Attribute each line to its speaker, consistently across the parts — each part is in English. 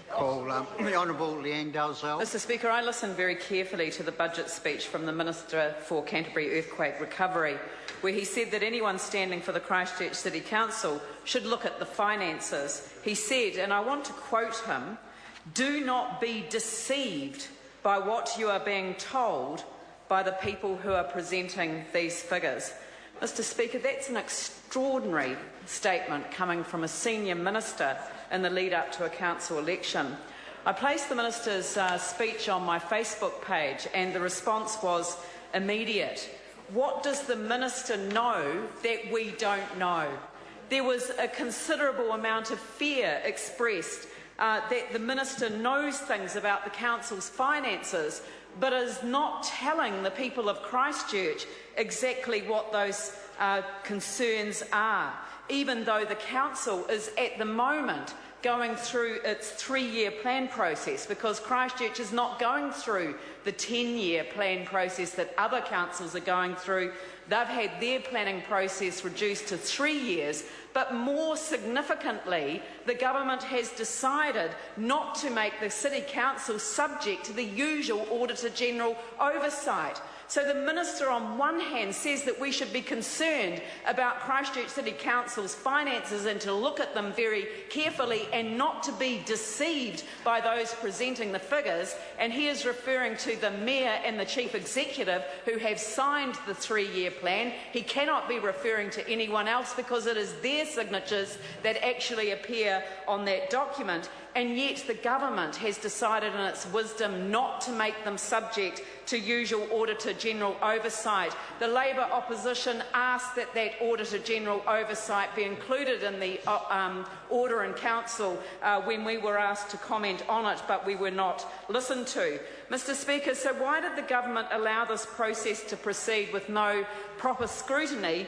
Speaker 1: Call the Honourable Leanne Dalzell.
Speaker 2: Mr Speaker, I listened very carefully to the budget speech from the Minister for Canterbury Earthquake Recovery, where he said that anyone standing for the Christchurch City Council should look at the finances. He said, and I want to quote him, "Do not be deceived by what you are being told by the people who are presenting these figures." Mr Speaker, that's an extraordinary statement coming from a senior minister in the lead up to a council election. I placed the minister's speech on my Facebook page and the response was immediate. What does the minister know that we don't know? There was a considerable amount of fear expressed that the minister knows things about the council's finances but is not telling the people of Christchurch exactly what those concerns are, even though the council is at the moment going through its 3-year plan process, because Christchurch is not going through the 10-year plan process that other councils are going through. They've had their planning process reduced to 3 years, but more significantly, the government has decided not to make the City Council subject to the usual Auditor-General oversight. So the Minister on one hand says that we should be concerned about Christchurch City Council's finances and to look at them very carefully and not to be deceived by those presenting the figures, and he is referring to the Mayor and the Chief Executive who have signed the 3-year plan. He cannot be referring to anyone else because it is their signatures that actually appear on that document. And yet the government has decided in its wisdom not to make them subject to usual Auditor-General oversight. The Labour opposition asked that that Auditor-General oversight be included in the order in Council when we were asked to comment on it, but we were not listened to. Mr Speaker, so why did the government allow this process to proceed with no proper scrutiny,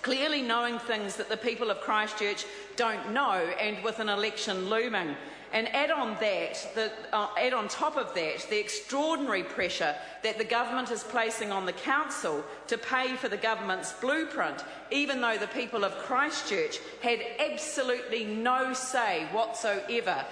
Speaker 2: clearly knowing things that the people of Christchurch don't know and with an election looming? And add on top of that, the extraordinary pressure that the government is placing on the council to pay for the government's blueprint, even though the people of Christchurch had absolutely no say whatsoever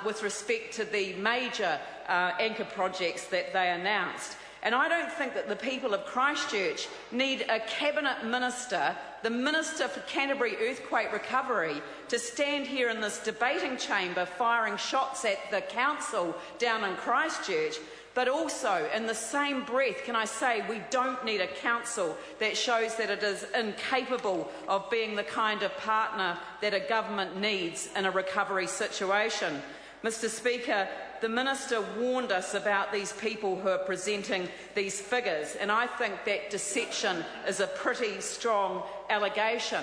Speaker 2: with respect to the major anchor projects that they announced. And I don't think that the people of Christchurch need a Cabinet Minister, the Minister for Canterbury Earthquake Recovery, to stand here in this debating chamber firing shots at the council down in Christchurch. But also, in the same breath, can I say we don't need a council that shows that it is incapable of being the kind of partner that a government needs in a recovery situation. Mr Speaker, the Minister warned us about these people who are presenting these figures, and I think that deception is a pretty strong allegation.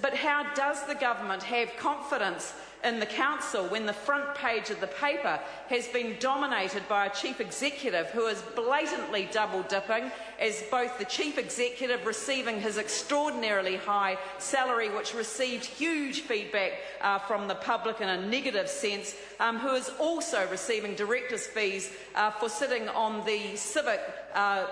Speaker 2: But how does the government have confidence in the council when the front page of the paper has been dominated by a chief executive who is blatantly double-dipping, as both the chief executive receiving his extraordinarily high salary, which received huge feedback from the public in a negative sense, who is also receiving director's fees for sitting on the Civic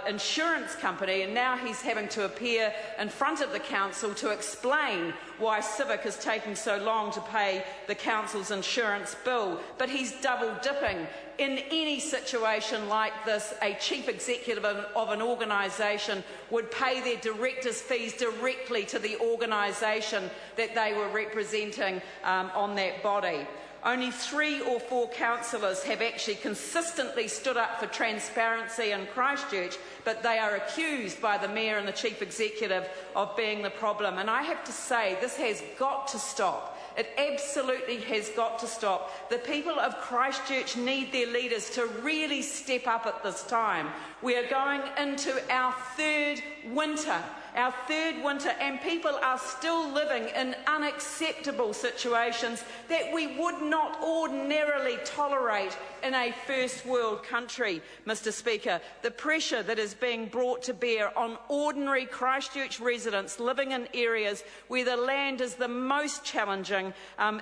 Speaker 2: insurance company, and now he's having to appear in front of the council to explain why Civic is taking so long to pay the council's insurance bill. But he's double-dipping. In any situation like this, a chief executive of an organisation would pay their directors' fees directly to the organisation that they were representing on that body. Only 3 or 4 councillors have actually consistently stood up for transparency in Christchurch, but they are accused by the Mayor and the Chief Executive of being the problem. And I have to say, this has got to stop. It absolutely has got to stop. The people of Christchurch need their leaders to really step up at this time. We are going into our third winter, and people are still living in unacceptable situations that we would not ordinarily tolerate in a first world country, Mr Speaker. The pressure that is being brought to bear on ordinary Christchurch residents living in areas where the land is the most challenging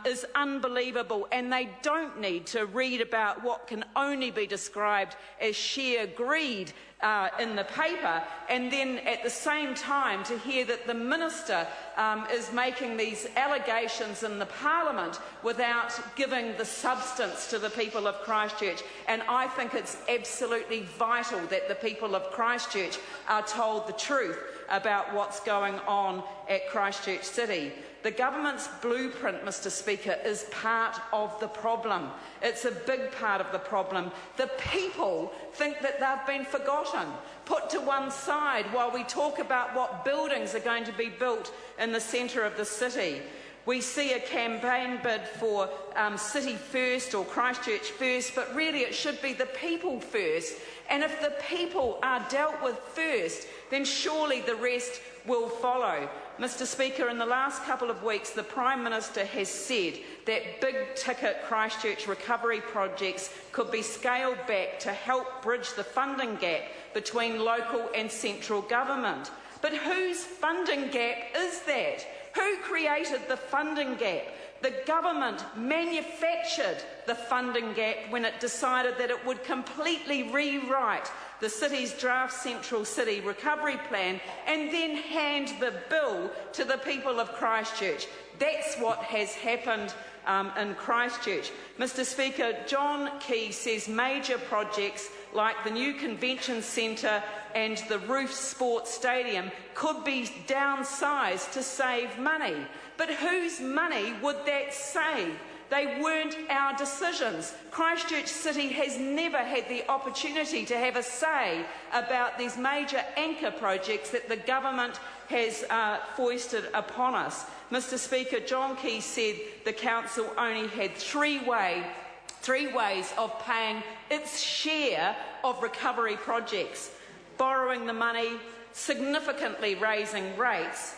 Speaker 2: is unbelievable, and they don't need to read about what can only be described as sheer greed in the paper, and then at the same time to hear that the minister is making these allegations in the Parliament without giving the substance to the people of Christchurch. And I think it's absolutely vital that the people of Christchurch are told the truth about what's going on at Christchurch City. The government's blueprint, Mr. Speaker, is part of the problem. It's a big part of the problem. The people think that they've been forgotten, put to one side while we talk about what buildings are going to be built in the centre of the city. We see a campaign bid for City First or Christchurch First, but really it should be the people first. And if the people are dealt with first, then surely the rest will follow. Mr. Speaker, in the last couple of weeks, the Prime Minister has said that big-ticket Christchurch recovery projects could be scaled back to help bridge the funding gap between local and central government. But whose funding gap is that? Who created the funding gap? The government manufactured the funding gap when it decided that it would completely rewrite the city's draft Central City Recovery Plan and then hand the bill to the people of Christchurch. That's what has happened in Christchurch. Mr. Speaker, John Key says major projects like the new convention centre and the roof sports stadium could be downsized to save money. But whose money would that save? They weren't our decisions. Christchurch City has never had the opportunity to have a say about these major anchor projects that the government has foisted upon us. Mr. Speaker, John Key said the council only had three ways of paying its share of recovery projects: borrowing the money, significantly raising rates.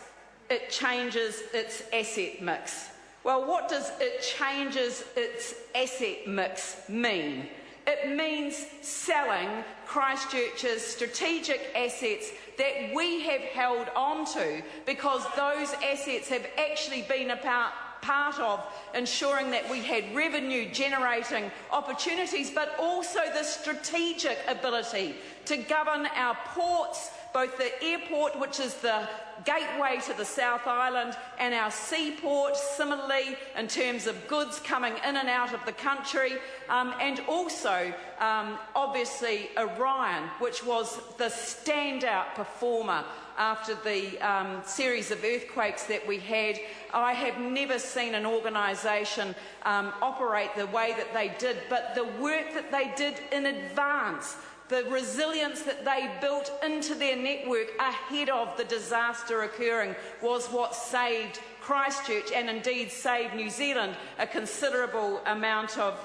Speaker 2: It changes its asset mix. Well, what does it changes its asset mix mean? It means selling Christchurch's strategic assets that we have held on to, because those assets have actually been part of ensuring that we had revenue generating opportunities, but also the strategic ability to govern our ports, both the airport, which is the gateway to the South Island, and our seaport, similarly in terms of goods coming in and out of the country, and also obviously Orion, which was the standout performer after the series of earthquakes that we had. I have never seen an organisation operate the way that they did, but the work that they did in advance, the resilience that they built into their network ahead of the disaster occurring, was what saved Christchurch and indeed saved New Zealand a considerable amount of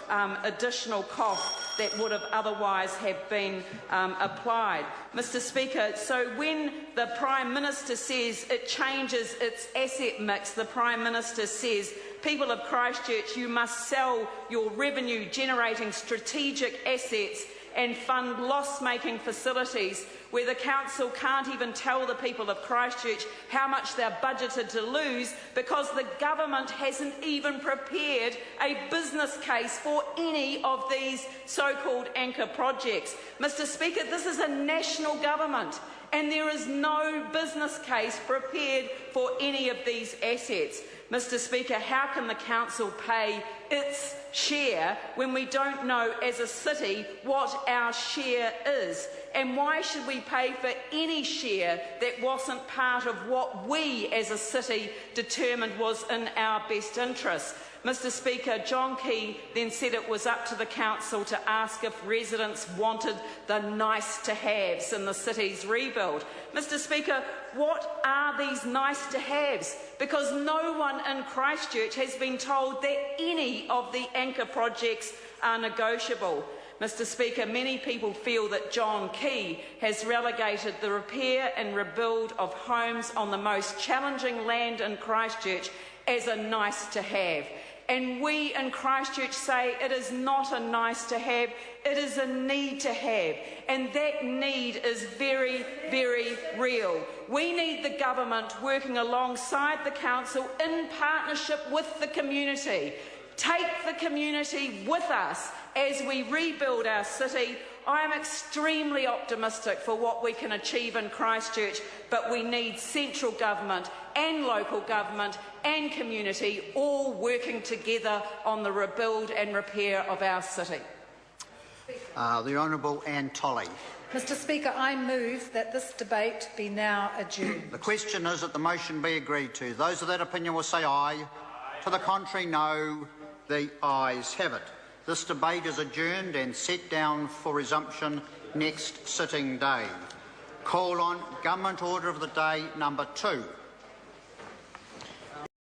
Speaker 2: additional cost that would have otherwise have been applied. Mr. Speaker, so when the Prime Minister says it changes its asset mix, the Prime Minister says, people of Christchurch, you must sell your revenue generating strategic assets and fund loss-making facilities where the council can't even tell the people of Christchurch how much they're budgeted to lose, because the government hasn't even prepared a business case for any of these so-called anchor projects. Mr. Speaker, this is a national government, and there is no business case prepared for any of these assets. Mr. Speaker, how can the council pay its share when we don't know as a city what our share is? And why should we pay for any share that wasn't part of what we as a city determined was in our best interests? Mr. Speaker, John Key then said it was up to the council to ask if residents wanted the nice-to-haves in the city's rebuild. Mr. Speaker, what are these nice-to-haves? Because no one in Christchurch has been told that any of the anchor projects are negotiable. Mr. Speaker, many people feel that John Key has relegated the repair and rebuild of homes on the most challenging land in Christchurch as a nice-to-have. And we in Christchurch say it is not a nice-to-have, it is a need-to-have. And that need is very, very real. We need the government working alongside the council in partnership with the community. Take the community with us as we rebuild our city I am extremely optimistic for what we can achieve in Christchurch, but we need central government and local government and community all working together on the rebuild and repair of our city.
Speaker 1: The Honourable Anne Tolley.
Speaker 3: Mr Speaker, I move that this debate be now adjourned.
Speaker 1: The question is that the motion be agreed to. Those of that opinion will say aye. To the contrary, no. The ayes have it. This debate is adjourned and set down for resumption next sitting day. Call on Government Order of the Day number 2.